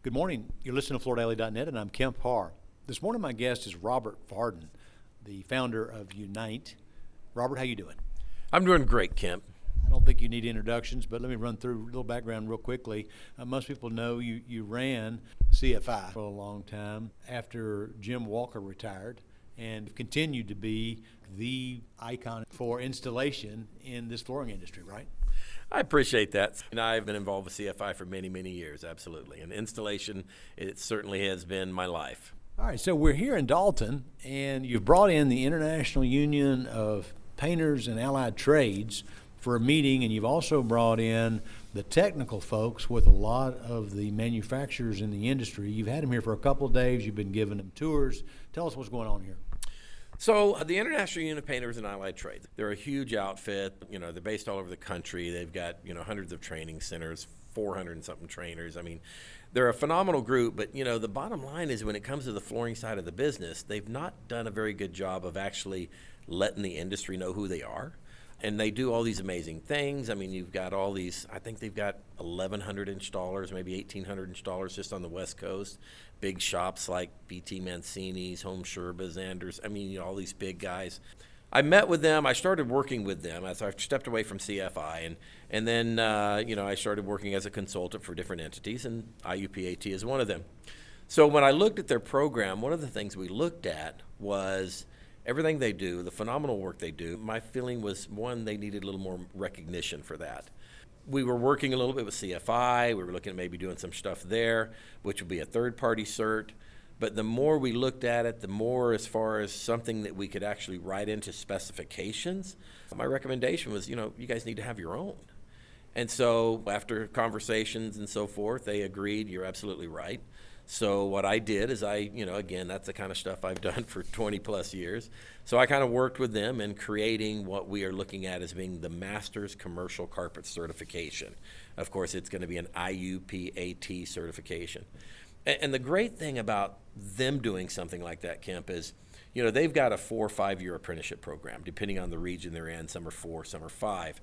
Good morning. You're listening to FloorDaily.net, and I'm Kemp Harr. This morning, my guest is Robert Varden, the founder of Unite. Robert, how you doing? I'm doing great, Kemp. I don't think you need introductions, but let me run through a little background real quickly. Most people know you ran CFI for a long time after Jim Walker retired and continued to be the icon for installation in this flooring industry, right? I appreciate that. And I've been involved with CFI for many, many years, absolutely. And installation, it certainly has been my life. All right, so we're here in Dalton, and you've brought in the International Union of Painters and Allied Trades for a meeting, and you've also brought in the technical folks with a lot of the manufacturers in the industry. You've had them here for a couple of days. You've been giving them tours. Tell us what's going on here. So the International Union of Painters and Allied Trades, they're a huge outfit. They're based all over the country. They've got, hundreds of training centers, 400 and something trainers. I mean, they're a phenomenal group, but, the bottom line is when it comes to the flooring side of the business, they've not done a very good job of actually letting the industry know who they are. And they do all these amazing things. I mean, you've got all these, I think they've got 1,100 installers, maybe 1,800 installers just on the West Coast. Big shops like BT Mancini's, Home Sherbas, Anders. I mean, all these big guys. I met with them. I started working with them as I stepped away from CFI. And then, I started working as a consultant for different entities, and IUPAT is one of them. So when I looked at their program, one of the things we looked at was everything they do, the phenomenal work they do. My feeling was, one, they needed a little more recognition for that. We were working a little bit with CFI. We were looking at maybe doing some stuff there, which would be a third-party cert. But the more we looked at it, the more as far as something that we could actually write into specifications, my recommendation was, you guys need to have your own. And so after conversations and so forth, they agreed, you're absolutely right. So what I did is again, that's the kind of stuff I've done for 20 plus years. So I kind of worked with them in creating what we are looking at as being the Masters Commercial Carpet Certification. Of course, it's going to be an IUPAT certification. And the great thing about them doing something like that, Kemp, is, they've got a 4 or 5 year apprenticeship program, depending on the region they're in. Some are 4, some are 5.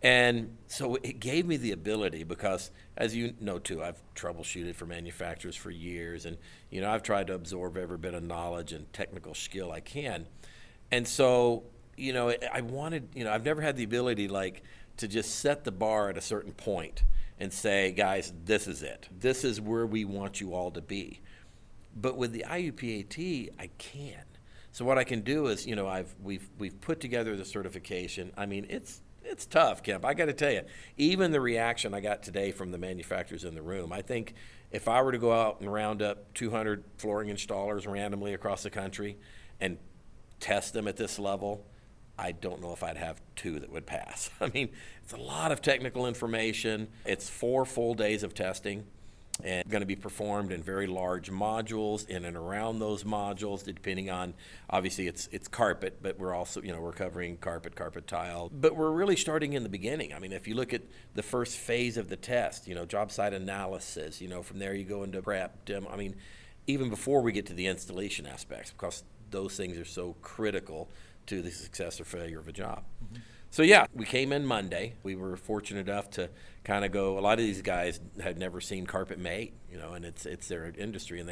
And so it gave me the ability because, as you know, too, I've troubleshooted for manufacturers for years. And, I've tried to absorb every bit of knowledge and technical skill I can. And so, I wanted, I've never had the ability to just set the bar at a certain point and say, guys, this is it. This is where we want you all to be. But with the IUPAT, I can. So what I can do is, we've put together the certification. I mean, it's tough, Kemp. I got to tell you, even the reaction I got today from the manufacturers in the room, I think if I were to go out and round up 200 flooring installers randomly across the country and test them at this level, I don't know if I'd have 2 that would pass. I mean, it's a lot of technical information. It's 4 full days of testing and going to be performed in very large modules in and around those modules, depending on, obviously it's carpet, but we're also, we're covering carpet tile. But we're really starting in the beginning. I mean, if you look at the first phase of the test, job site analysis, from there you go into prep, demo. I mean, even before we get to the installation aspects, because those things are so critical to the success or failure of a job. Mm-hmm. So yeah, we came in Monday. We were fortunate enough to kind of go. A lot of these guys had never seen carpet made, and it's their industry, and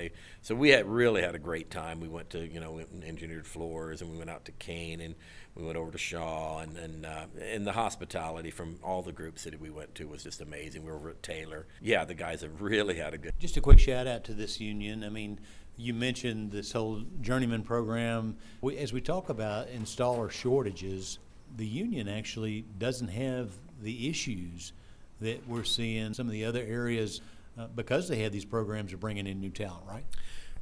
we really had a great time. We went to went and engineered floors, and we went out to Kane, and we went over to Shaw, and the hospitality from all the groups that we went to was just amazing. We were over at Taylor. Yeah, the guys have really had a good. Just a quick shout out to this union. I mean, you mentioned this whole journeyman program. As we talk about installer shortages, the union actually doesn't have the issues that we're seeing some of the other areas because they have these programs of bringing in new talent, right?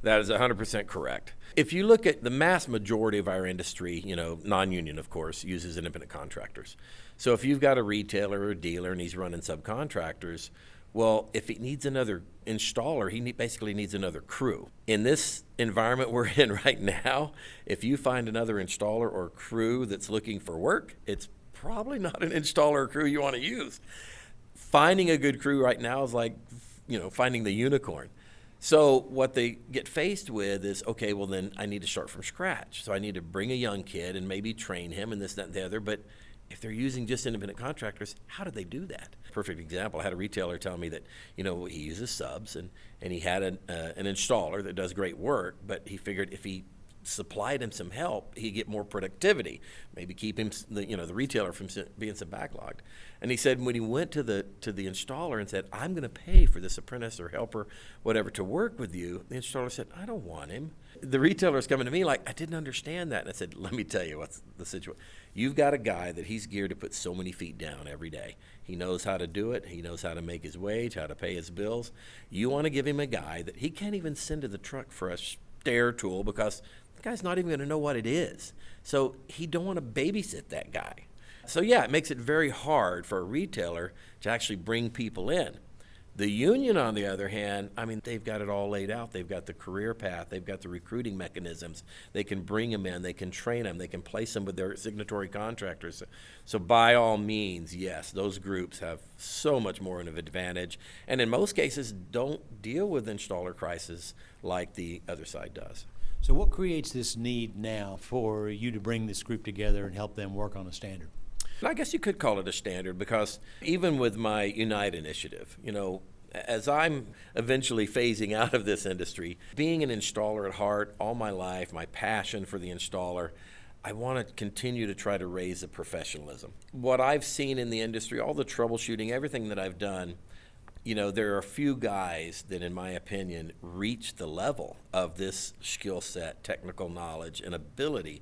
That is 100% correct. If you look at the mass majority of our industry, non-union, of course, uses independent contractors. So if you've got a retailer or a dealer and he's running subcontractors, well, if he needs another installer, he basically needs another crew. In this environment we're in right now, if you find another installer or crew that's looking for work, it's probably not an installer or crew you want to use. Finding a good crew right now is like, finding the unicorn. So what they get faced with is, okay, well then I need to start from scratch. So I need to bring a young kid and maybe train him and this, that, and the other, but if they're using just independent contractors, how do they do that? Perfect example, I had a retailer tell me that, he uses subs, and he had an installer that does great work, but he figured if he supplied him some help, he'd get more productivity, maybe keep him, the retailer from being so backlogged. And he said when he went to the installer and said, I'm going to pay for this apprentice or helper, whatever, to work with you, the installer said, I don't want him. The retailer's coming to me like, I didn't understand that. And I said, let me tell you what's the situation. You've got a guy that he's geared to put so many feet down every day. He knows how to do it. He knows how to make his wage, how to pay his bills. You want to give him a guy that he can't even send to the truck for a stair tool because the guy's not even going to know what it is. So he don't want to babysit that guy. So yeah, it makes it very hard for a retailer to actually bring people in. The union, on the other hand, they've got it all laid out. They've got the career path. They've got the recruiting mechanisms. They can bring them in. They can train them. They can place them with their signatory contractors. So by all means, yes, those groups have so much more of an advantage, and in most cases don't deal with installer crisis like the other side does. So what creates this need now for you to bring this group together and help them work on a standard? I guess you could call it a standard, because even with my Unite initiative, as I'm eventually phasing out of this industry, being an installer at heart all my life, my passion for the installer, I want to continue to try to raise the professionalism. What I've seen in the industry, all the troubleshooting, everything that I've done, there are a few guys that, in my opinion, reach the level of this skill set, technical knowledge, and ability.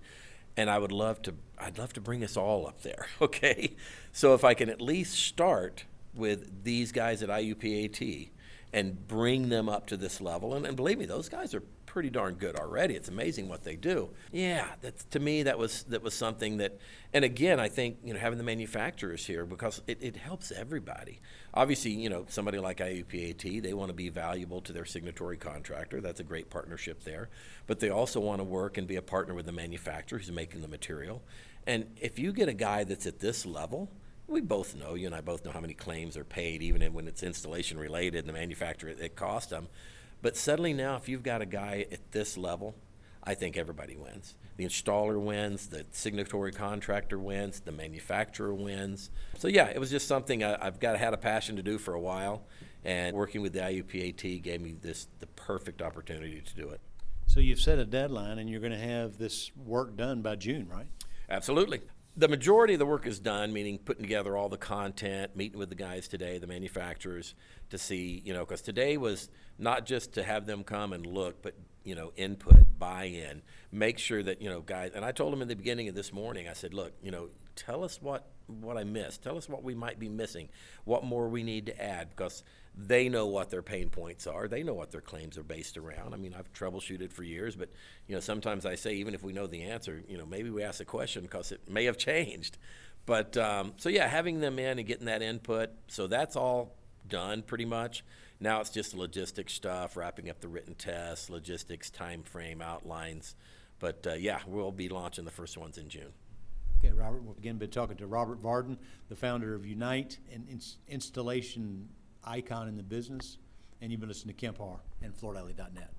And I'd love to bring us all up there, okay? So if I can at least start with these guys at IUPAT and bring them up to this level, and believe me, those guys are pretty darn good already. It's amazing what they do. Yeah, to me, that was something that, and again, I think, having the manufacturers here, because it helps everybody. Obviously, somebody like IUPAT, they want to be valuable to their signatory contractor. That's a great partnership there. But they also want to work and be a partner with the manufacturer who's making the material. And if you get a guy that's at this level, we both know, you and I both know how many claims are paid, even when it's installation related and the manufacturer, it costs them. But suddenly now, if you've got a guy at this level, I think everybody wins. The installer wins, the signatory contractor wins, the manufacturer wins. So yeah, it was just something I've had a passion to do for a while, and working with the IUPAT gave me the perfect opportunity to do it. So you've set a deadline, and you're going to have this work done by June, right? Absolutely. The majority of the work is done, meaning putting together all the content, meeting with the guys today, the manufacturers, to see, because today was not just to have them come and look, but, input, buy-in, make sure that, guys, and I told them in the beginning of this morning, I said, look, tell us what I missed. Tell us what we might be missing, what more we need to add, because they know what their pain points are. They know what their claims are based around. I've troubleshooted for years, but, sometimes I say, even if we know the answer, maybe we ask a question because it may have changed. But, so yeah, having them in and getting that input, so that's all done pretty much. Now it's just logistics stuff, wrapping up the written tests, logistics, time frame, outlines. But, yeah, we'll be launching the first ones in June. Okay, Robert, we've again been talking to Robert Varden, the founder of Unite, an installation icon in the business, and you've been listening to Kemp Harr and FloorDaily.net.